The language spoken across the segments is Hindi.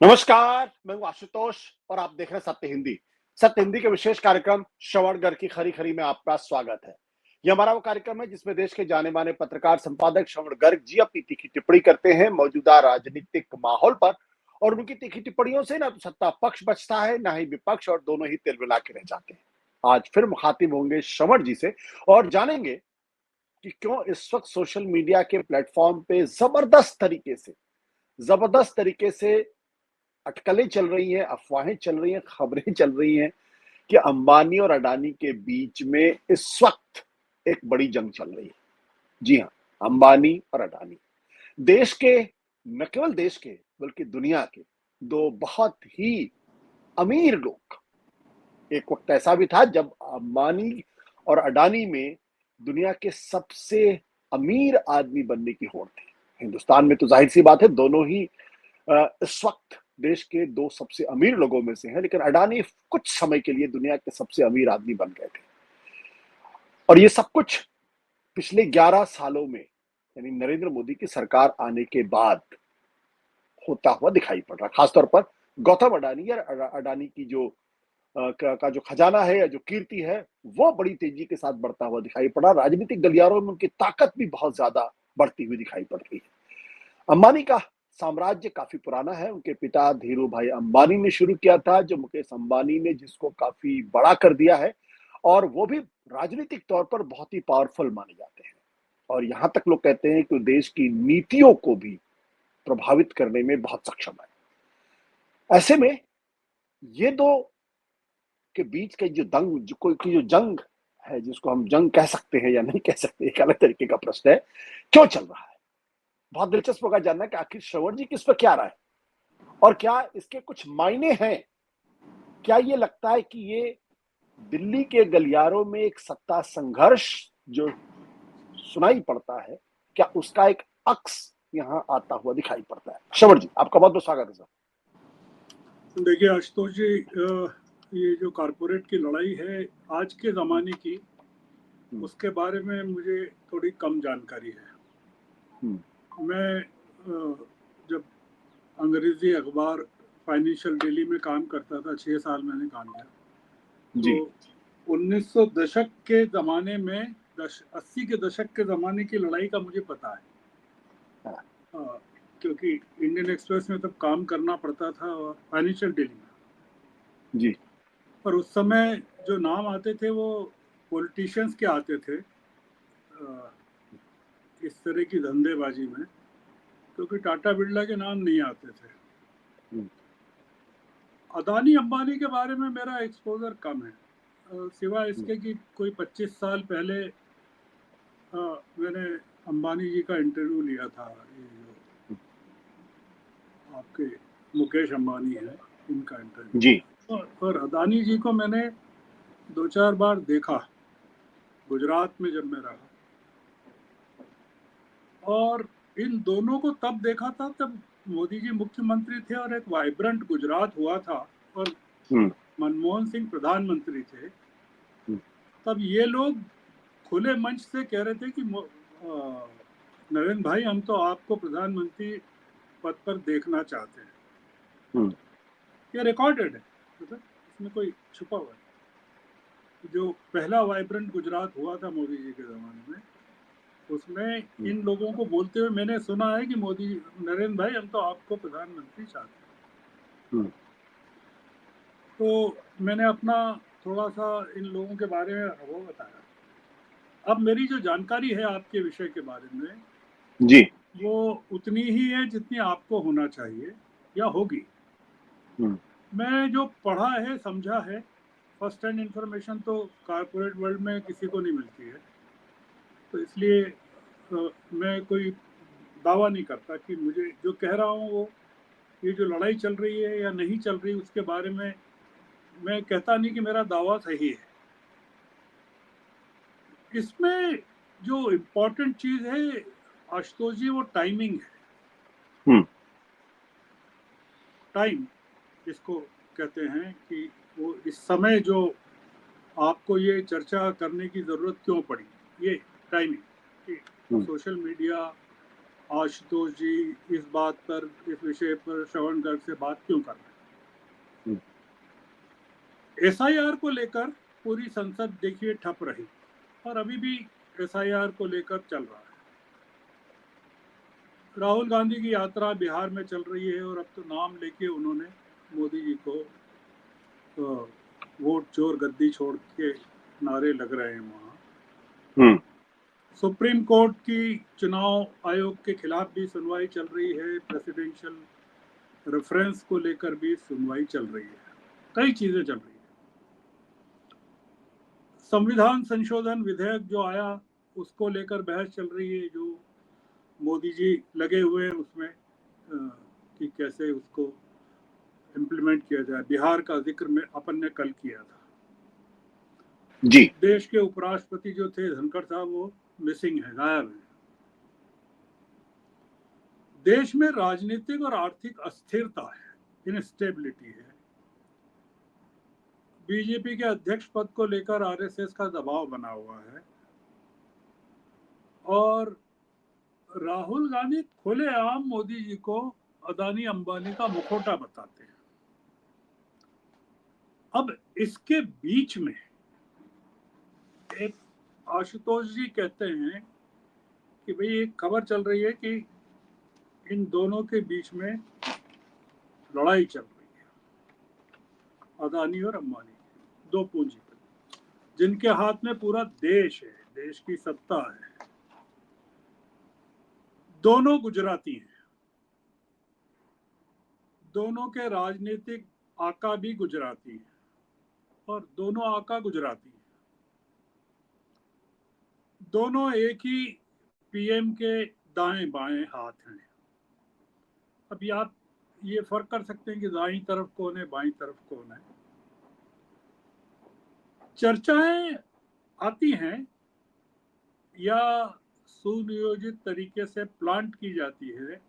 नमस्कार, मैं हूँ आशुतोष और आप देख रहे हैं सत्य हिंदी। सत्य हिंदी के विशेष कार्यक्रम श्रवणगढ़ की खरी-खरी में आपका स्वागत है। ये हमारा वो कार्यक्रम है जिसमें देश के जाने-माने पत्रकार संपादक श्रवण गर्ग जी अपनी तीखी टिप्पणी करते हैं मौजूदा राजनीतिक माहौल पर और उनकी तीखी टिप्पणियों से ना तो सत्ता पक्ष बचता है, ना ही विपक्ष और दोनों ही तिलमिला के रह जाते हैं। आज फिर मुखातिब होंगे श्रवण जी से और जानेंगे कि क्यों इस वक्त सोशल मीडिया के प्लेटफॉर्म पे जबरदस्त तरीके से अटकलें चल रही हैं, अफ़वाहें चल रही हैं, खबरें चल रही हैं कि अंबानी और अडानी के बीच में इस वक़्त एक बड़ी जंग चल रही है। जी हाँ, अंबानी और अडानी। देश के न केवल देश के बल्कि दुनिया के 2 बहुत ही अमीर लोग। एक वक़्त ऐसा भी था जब अंबानी और अडानी में दुनिया के सबसे अमीर आदमी बनने की होड़ थी। हिंदुस्तान में तो ज़ाहिर-सी बात है दोनों ही इस वक्त देश के 2 सबसे अमीर लोगों में से हैं, लेकिन अडानी कुछ समय के लिए दुनिया के सबसे अमीर आदमी बन गए थे। और ये सब कुछ पिछले 11 सालों में यानी नरेंद्र मोदी की सरकार आने के बाद होता हुआ दिखाई पड़ रहा है। खासतौर पर गौतम अडानी या अडानी की जो का जो खजाना है या जो कीर्ति है, वो बड़ी तेजी के साथ बढ़ता हुआ दिखाई पड़ा। राजनीतिक गलियारों में उनकी ताकत भी बहुत ज़्यादा बढ़ती हुई दिखाई पड़ रही है। अंबानी का साम्राज्य काफी पुराना है। उनके पिता धीरू भाई अंबानी ने शुरू किया था, जो मुकेश अंबानी ने जिसको काफी बड़ा कर दिया है और वो भी राजनीतिक तौर पर बहुत ही पावरफुल माने जाते हैं। और यहाँ तक लोग कहते हैं कि देश की नीतियों को भी प्रभावित करने में बहुत सक्षम है। ऐसे में ये दो के बीच का जो दंग जो कोई की जो जंग है, जिसको हम जंग कह सकते हैं या नहीं कह सकते, एक अलग तरीके का प्रश्न है, क्यों चल रहा है? बहुत दिलचस्प होगा जानना कि आखिर श्रवण जी किस पर क्या राय और क्या इसके कुछ मायने हैं? क्या ये लगता है कि ये दिल्ली के गलियारों में एक सत्ता संघर्ष जो सुनाई पड़ता है, क्या उसका एक अक्स यहाँ आता हुआ दिखाई पड़ता है? श्रवण जी, आपका बहुत-बहुत स्वागत है सर। देखिए आशुतोष जी, ये जो कारपोरेट की लड़ाई है आज के ज़माने की, उसके बारे में मुझे थोड़ी कम जानकारी है। मैं जब अंग्रेज़ी अखबार फाइनेंशियल डेली में काम करता था, 6 साल मैंने काम किया, तो 1900 दशक के ज़माने में 80 के दशक के ज़माने की लड़ाई का मुझे पता है। क्योंकि इंडियन एक्सप्रेस में तब काम करना पड़ता था और फाइनेंशियल डेली में जी। पर उस समय जो नाम आते थे वो पॉलिटिशियंस के आते थे इस तरह की धंधेबाजी में, क्योंकि टाटा बिरला के नाम नहीं आते थे। अदानी अंबानी के बारे में मेरा एक्सपोजर कम है, सिवाय इसके कि कोई 25 साल पहले मैंने अंबानी जी का इंटरव्यू लिया था। ये जो आपके मुकेश अंबानी है, इनका इंटरव्यू जी। और अदानी जी को मैंने 2-4 बार देखा गुजरात में जब मैं रहा, और इन दोनों को तब देखा था जब मोदी जी मुख्यमंत्री थे और एक वाइब्रेंट गुजरात हुआ था और मनमोहन सिंह प्रधानमंत्री थे। तब ये लोग खुले मंच से कह रहे थे कि नरेंद्र भाई, हम तो आपको प्रधानमंत्री पद पर देखना चाहते हैं। ये रिकॉर्डेड है, मतलब इसमें कोई छुपा हुआ है। जो पहला वाइब्रेंट गुजरात हुआ था मोदी जी के ज़माने में, उसमें इन लोगों को बोलते हुए मैंने सुना है कि मोदी नरेंद्र भाई, हम तो आपको प्रधानमंत्री चाहते हैं। तो मैंने अपना थोड़ा सा इन लोगों के बारे में वो बताया। अब मेरी जो जानकारी है आपके विषय के बारे में जी, वो उतनी ही है जितनी आपको होना चाहिए या होगी। मैं जो पढ़ा है समझा है, फर्स्ट हैंड इंफॉर्मेशन तो कारपोरेट वर्ल्ड में किसी को नहीं मिलती है, तो इसलिए मैं कोई दावा नहीं करता कि मुझे जो कह रहा हूँ वो ये जो लड़ाई चल रही है या नहीं चल रही उसके बारे में मैं कहता नहीं कि मेरा दावा सही है। इसमें जो इम्पोर्टेंट चीज़ है आशुतोष जी, वो टाइमिंग है। टाइम जिसको कहते हैं कि वो इस समय जो आपको ये चर्चा करने की ज़रूरत क्यों पड़ी, ये टाइमिंग कि सोशल मीडिया आशुतोष जी इस बात पर, इस विषय पर श्रवण गर्ग से बात क्यों कर रहे हैं? एसआईआर को लेकर पूरी संसद देखिए ठप रही और अभी भी एसआईआर को लेकर चल रहा है। राहुल गांधी की यात्रा बिहार में चल रही है और अब तो नाम लेके उन्होंने मोदी जी को वोट चोर गद्दी छोड़ के नारे लग रहे हैं वहाँ। सुप्रीम कोर्ट की चुनाव आयोग के खिलाफ भी सुनवाई चल रही है, प्रेसिडेंशियल रेफरेंस को लेकर भी सुनवाई चल रही है, कई चीजें चल रही है। संविधान संशोधन विधेयक जो आया उसको लेकर बहस चल रही है, जो मोदी जी लगे हुए हैं उसमें कि कैसे उसको इम्प्लीमेंट किया जाए। बिहार का जिक्र में अपन ने कल किया था जी। देश के उपराष्ट्रपति जो थे धनखड़ साहब, वो मिसिंग है, गायब है। देश में राजनीतिक और आर्थिक अस्थिरता है, इनस्टेबिलिटी है। बीजेपी के अध्यक्ष पद को लेकर आरएसएस का दबाव बना हुआ है और राहुल गांधी खुलेआम मोदी जी को अदानी अंबानी का मुखौटा बताते हैं। अब इसके बीच में एक आशुतोष जी कहते हैं कि भाई एक खबर चल रही है कि इन दोनों के बीच में लड़ाई चल रही है, अदानी और अंबानी, दो पूंजीपति जिनके हाथ में पूरा देश है, देश की सत्ता है। दोनों गुजराती हैं, दोनों के राजनीतिक आका भी गुजराती हैं और दोनों आका गुजराती हैं। दोनों एक ही पीएम के दाएं बाएं हाथ हैं। अभी आप ये फर्क कर सकते हैं कि दाईं तरफ कौन है, बाईं तरफ कौन है। चर्चाएं आती हैं या सुनियोजित तरीके से प्लांट की जाती है।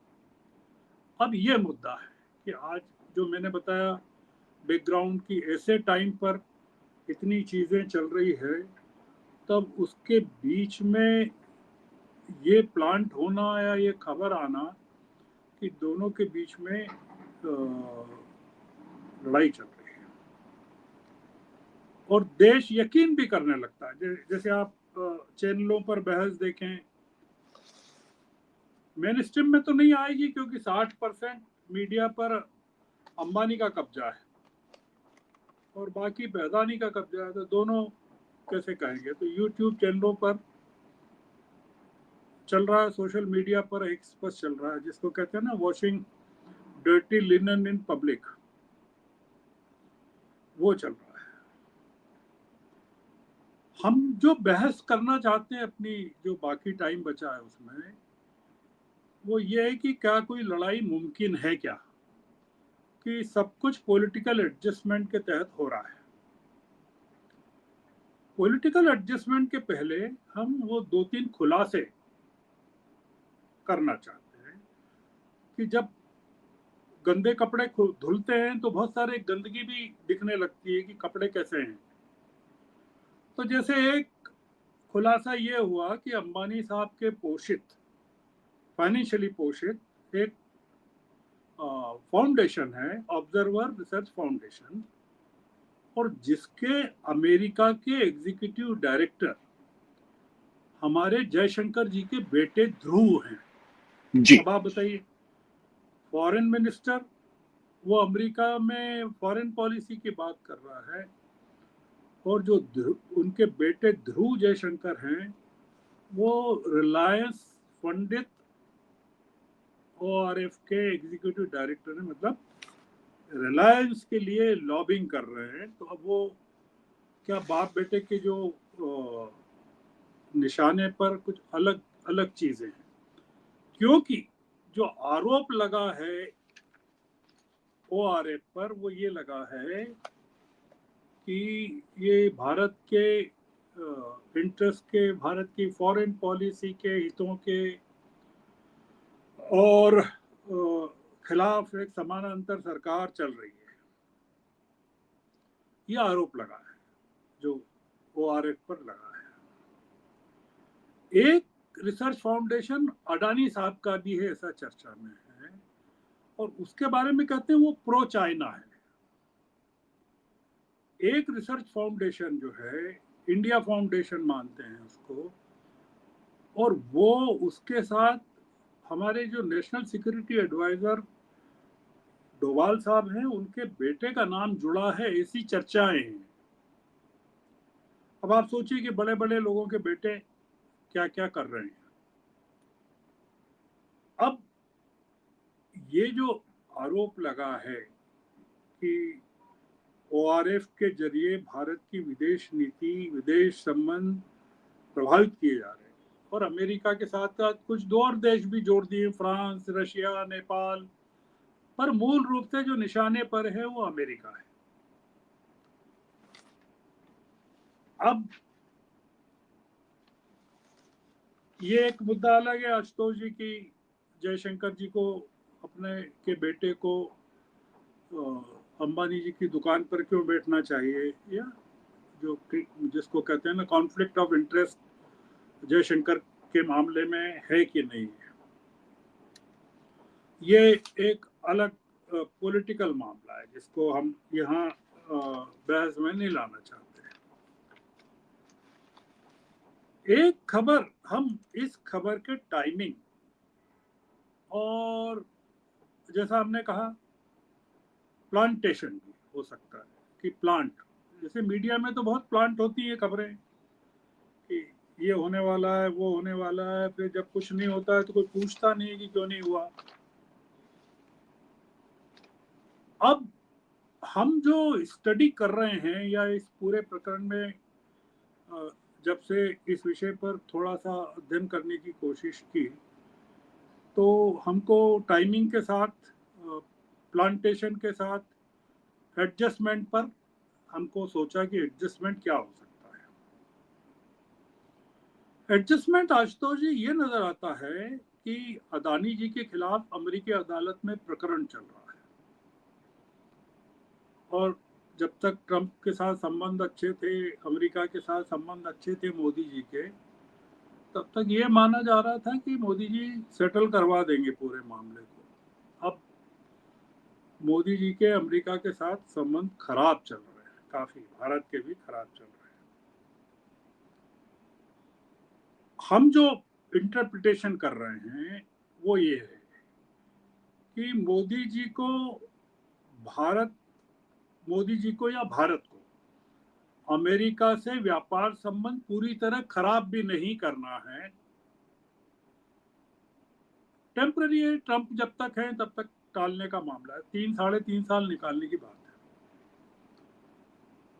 अब ये मुद्दा है कि आज जो मैंने बताया बैकग्राउंड की, ऐसे टाइम पर इतनी चीजें चल रही है, तब उसके बीच में ये प्लांट होना या ये खबर आना कि दोनों के बीच में लड़ाई चल रही है और देश यकीन भी करने लगता है। जैसे आप चैनलों पर बहस देखें, मेन स्ट्रीम में तो नहीं आएगी क्योंकि 60% मीडिया पर अंबानी का कब्जा है और बाकी अदानी का कब्जा है, तो दोनों कैसे कहेंगे। तो यूट्यूब चैनलों पर चल रहा है, सोशल मीडिया पर एक स्पष्ट चल रहा है जिसको कहते हैं ना washing dirty linen in public, वो चल रहा है। हम जो बहस करना चाहते हैं अपनी जो बाकी टाइम बचा है उसमें, वो ये है कि क्या कोई लड़ाई मुमकिन है क्या, कि सब कुछ पॉलिटिकल एडजस्टमेंट के तहत हो रहा है। पॉलिटिकल एडजस्टमेंट के पहले हम वो 2-3 खुलासे करना चाहते हैं कि जब गंदे कपड़े धुलते हैं तो बहुत सारे गंदगी भी दिखने लगती है कि कपड़े कैसे हैं। तो जैसे एक खुलासा ये हुआ कि अंबानी साहब के पोषित, फाइनेंशियली पोषित एक फाउंडेशन है, ऑब्जर्वर रिसर्च फाउंडेशन, और जिसके अमेरिका के एग्जीक्यूटिव डायरेक्टर हमारे जयशंकर जी के बेटे ध्रुव हैं जी। अब आप बताइए, फॉरेन मिनिस्टर वो अमेरिका में फॉरेन पॉलिसी की बात कर रहा है और जो उनके बेटे ध्रुव जयशंकर हैं वो रिलायंस फंडित ORF के एग्जीक्यूटिव डायरेक्टर है, मतलब रिलायंस के लिए लॉबिंग कर रहे हैं। तो अब वो क्या बाप बेटे के जो निशाने पर कुछ अलग अलग चीजें हैं, क्योंकि जो आरोप लगा है ORF पर वो ये लगा है कि ये भारत के इंटरेस्ट के, भारत की फॉरेन पॉलिसी के हितों के और खिलाफ एक समानांतर सरकार चल रही है, ये आरोप लगा है जो ORF पर लगा है। एक रिसर्च फाउंडेशन अडानी साहब का भी है, ऐसा चर्चा में है, और उसके बारे में कहते हैं वो प्रो चाइना है। एक रिसर्च फाउंडेशन जो है, इंडिया फाउंडेशन मानते हैं उसको, और वो उसके साथ हमारे जो नेशनल सिक्योरिटी एडवाइजर डोवाल साहब हैं, उनके बेटे का नाम जुड़ा है, ऐसी चर्चाएं हैं। अब आप सोचिए कि बड़े बड़े लोगों के बेटे क्या क्या कर रहे हैं। अब ये जो आरोप लगा है कि ओआरएफ के जरिए भारत की विदेश नीति, विदेश संबंध प्रभावित किए जा रहे हैं, और अमेरिका के साथ साथ कुछ दो और देश भी जोड़ दिए, फ्रांस, रशिया, नेपाल, पर मूल रूप से जो निशाने पर है वो अमेरिका है। अब ये एक मुद्दा अलग है आशुतोष जी की जयशंकर जी को अपने के बेटे को अंबानी जी की दुकान पर क्यों बैठना चाहिए, या जो जिसको कहते हैं ना कॉन्फ्लिक्ट ऑफ इंटरेस्ट जयशंकर के मामले में है कि नहीं है। ये एक अलग पॉलिटिकल मामला है जिसको हम यहाँ बहस में नहीं लाना चाहते। एक खबर, हम इस खबर के टाइमिंग और जैसा हमने कहा प्लांटेशन भी हो सकता है कि प्लांट, जैसे मीडिया में तो बहुत प्लांट होती है खबरें कि ये होने वाला है, वो होने वाला है, फिर जब कुछ नहीं होता है तो कोई पूछता नहीं कि क्यों नहीं हुआ। अब हम जो स्टडी कर रहे हैं या इस पूरे प्रकरण में जब से इस विषय पर थोड़ा सा अध्ययन करने की कोशिश की, तो हमको टाइमिंग के साथ, प्लांटेशन के साथ, एडजस्टमेंट पर हमको सोचा कि एडजस्टमेंट क्या हो सकता है। एडजस्टमेंट आशुतोष जी ये नजर आता है कि अदानी जी के खिलाफ अमेरिकी अदालत में प्रकरण चल रहा है, और जब तक ट्रंप के साथ संबंध अच्छे थे, अमेरिका के साथ संबंध अच्छे थे मोदी जी के, तब तक ये माना जा रहा था कि मोदी जी सेटल करवा देंगे पूरे मामले को। अब मोदी जी के अमेरिका के साथ संबंध खराब चल रहे हैं, काफी, भारत के भी खराब चल रहे हैं। हम जो इंटरप्रिटेशन कर रहे हैं वो ये है कि मोदी जी को या भारत को अमेरिका से व्यापार संबंध पूरी तरह खराब भी नहीं करना है। टेम्पररी है, ट्रंप जब तक है तब तक टालने का मामला है, 3-3.5 साल निकालने की बात है।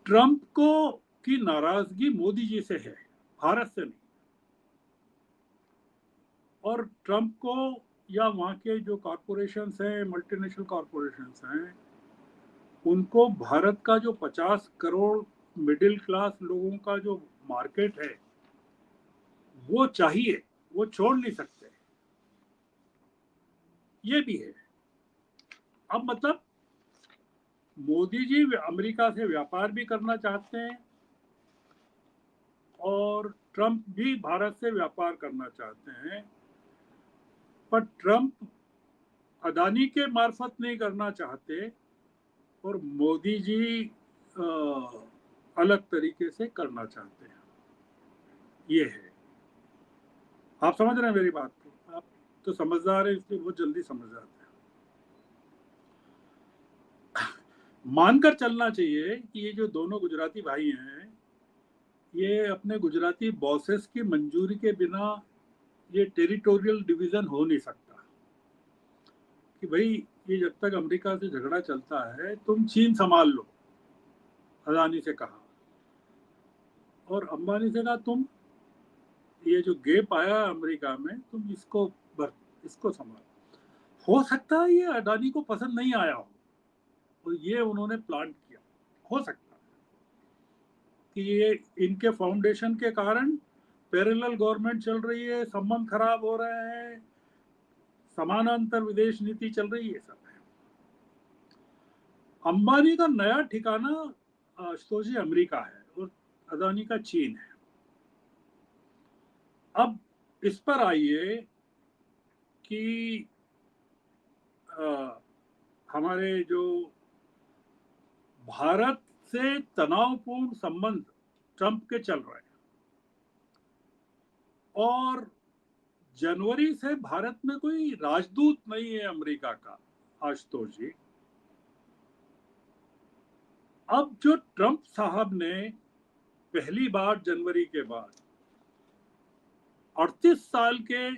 ट्रंप को की नाराजगी मोदी जी से है, भारत से नहीं। और ट्रंप को या वहां के जो कॉरपोरेशंस हैं, मल्टीनेशनल कॉरपोरेशंस हैं, उनको भारत का जो 50 करोड़ मिडिल क्लास लोगों का जो मार्केट है वो चाहिए, वो छोड़ नहीं सकते, ये भी है। अब मतलब मोदी जी अमेरिका से व्यापार भी करना चाहते हैं और ट्रंप भी भारत से व्यापार करना चाहते हैं, पर ट्रंप अदानी के मार्फत नहीं करना चाहते और मोदी जी अलग तरीके से करना चाहते हैं। ये है, आप समझ रहे हैं मेरी बात को? आप तो समझदार है इसलिए बहुत जल्दी समझ जाते हैं। मानकर चलना चाहिए कि ये जो दोनों गुजराती भाई हैं, ये अपने गुजराती बॉसेस की मंजूरी के बिना ये टेरिटोरियल डिवीजन हो नहीं सकता कि भाई ये जब तक अमेरिका से झगड़ा चलता है तुम चीन संभाल लो, अदानी से कहा, और अंबानी से कहा तुम ये जो गैप आया अमेरिका में तुम इसको संभालो। हो सकता है ये अडानी को पसंद नहीं आया हो तो ये उन्होंने प्लान किया, हो सकता है कि ये इनके फाउंडेशन के कारण पैरेलल गवर्नमेंट चल रही है, संबंध खराब हो रहे हैं, समानांतर विदेश नीति चल रही है, सब है। अंबानी का नया ठिकाना आशुतोष जी अमेरिका है और अदानी का चीन है। अब इस पर आइए कि हमारे जो भारत से तनावपूर्ण संबंध ट्रंप के चल रहे हैं, और जनवरी से भारत में कोई राजदूत नहीं है अमेरिका का, आशुतोष जी। अब जो ट्रंप साहब ने पहली बार जनवरी के बाद 38 साल के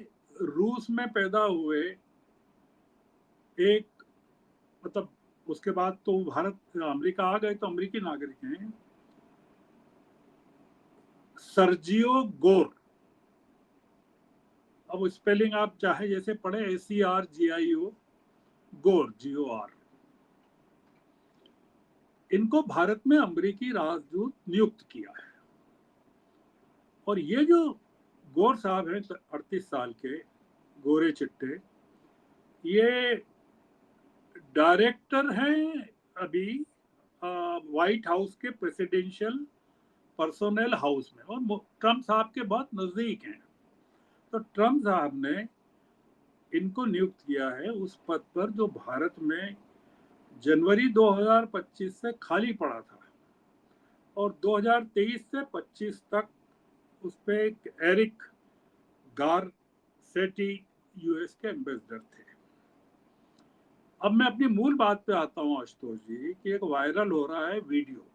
रूस में पैदा हुए एक, मतलब उसके बाद तो भारत अमेरिका आ गए तो अमेरिकी नागरिक हैं, सर्जियो गोर, अब स्पेलिंग आप चाहे जैसे पढ़े, SERGIO, गोर, GOR, इनको भारत में अमेरिकी राजदूत नियुक्त किया है। और ये जो गोर साहब हैं 38 साल के, गोरे चिट्टे, ये डायरेक्टर हैं अभी व्हाइट हाउस के प्रेसिडेंशियल पर्सोनेल हाउस में, और ट्रंप साहब के बहुत नजदीक हैं। तो ट्रंप साहब ने इनको नियुक्त किया है उस पद पर जो भारत में जनवरी 2025 से खाली पड़ा था, और 2023 से 25 तक उस पर एक एरिक गारसेटी यूएस के एम्बेसडर थे। अब मैं अपनी मूल बात पे आता हूँ आशुतोष जी, कि एक वायरल हो रहा है वीडियो,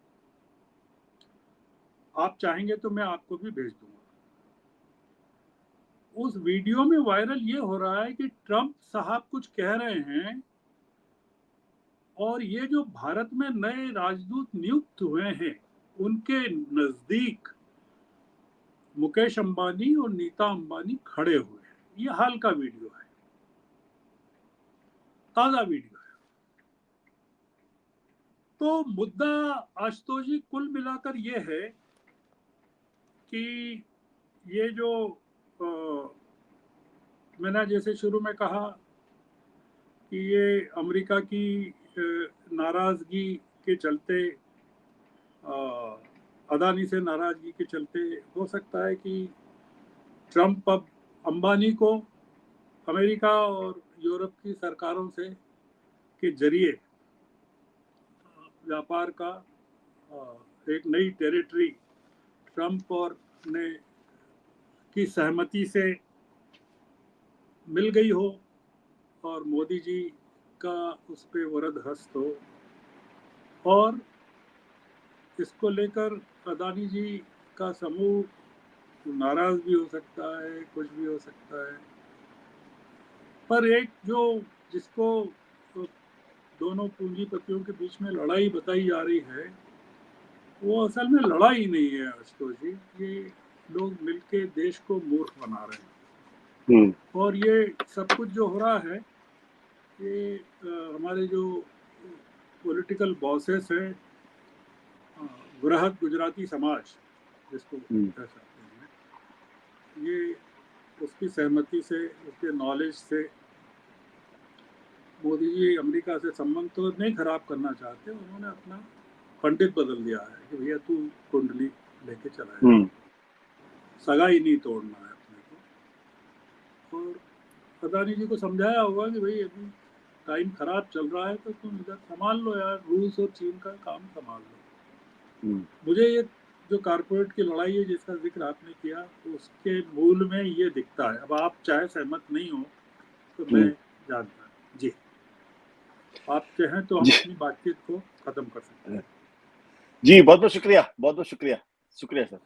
आप चाहेंगे तो मैं आपको भी भेज दूंगा। उस वीडियो में वायरल ये हो रहा है कि ट्रंप साहब कुछ कह रहे हैं, और ये जो भारत में नए राजदूत नियुक्त हुए हैं उनके नजदीक मुकेश अंबानी और नीता अंबानी खड़े हुए हैं। ये हाल का वीडियो है, ताजा वीडियो है। तो मुद्दा आशुतोष जी कुल मिलाकर ये है कि ये जो मैंने जैसे शुरू में कहा कि ये अमेरिका की नाराजगी के चलते, अदानी से नाराजगी के चलते हो सकता है कि ट्रंप अब अंबानी को अमेरिका और यूरोप की सरकारों से के जरिए व्यापार का एक नई टेरिटरी ट्रंप और ने की सहमति से मिल गई हो, और मोदी जी का उस पर वरद हस्त हो, और इसको लेकर अदानी जी का समूह नाराज भी हो सकता है, कुछ भी हो सकता है। पर एक जो जिसको दोनों पूंजीपतियों के बीच में लड़ाई बताई जा रही है, वो असल में लड़ाई नहीं है आशुतोष जी, ये लोग मिलके देश को मूर्ख बना रहे हैं। और ये सब कुछ जो हो रहा है, ये हमारे जो पॉलिटिकल बॉसेस हैं, बृहद गुजराती समाज जिसको कह सकते हैं, ये उसकी सहमति से, उसके नॉलेज से मोदी जी अमेरिका से संबंध तो नहीं खराब करना चाहते, उन्होंने अपना पंडित बदल दिया है कि भैया तू कुंडली लेके चला है, सगाई नहीं तोड़ना है अपने को। और अदानी जी को समझाया होगा कि भाई अभी टाइम खराब चल रहा है तो तुम इधर संभाल लो यार, रूस और चीन का काम संभाल लो। मुझे ये जो कारपोरेट की लड़ाई है जिसका जिक्र आपने किया, उसके मूल में ये दिखता है। अब आप चाहे सहमत नहीं हो तो मैं जानता जी, आप चाहें तो हम अपनी बातचीत को खत्म कर सकते हैं। जी बहुत बहुत शुक्रिया, बहुत बहुत शुक्रिया, शुक्रिया सर।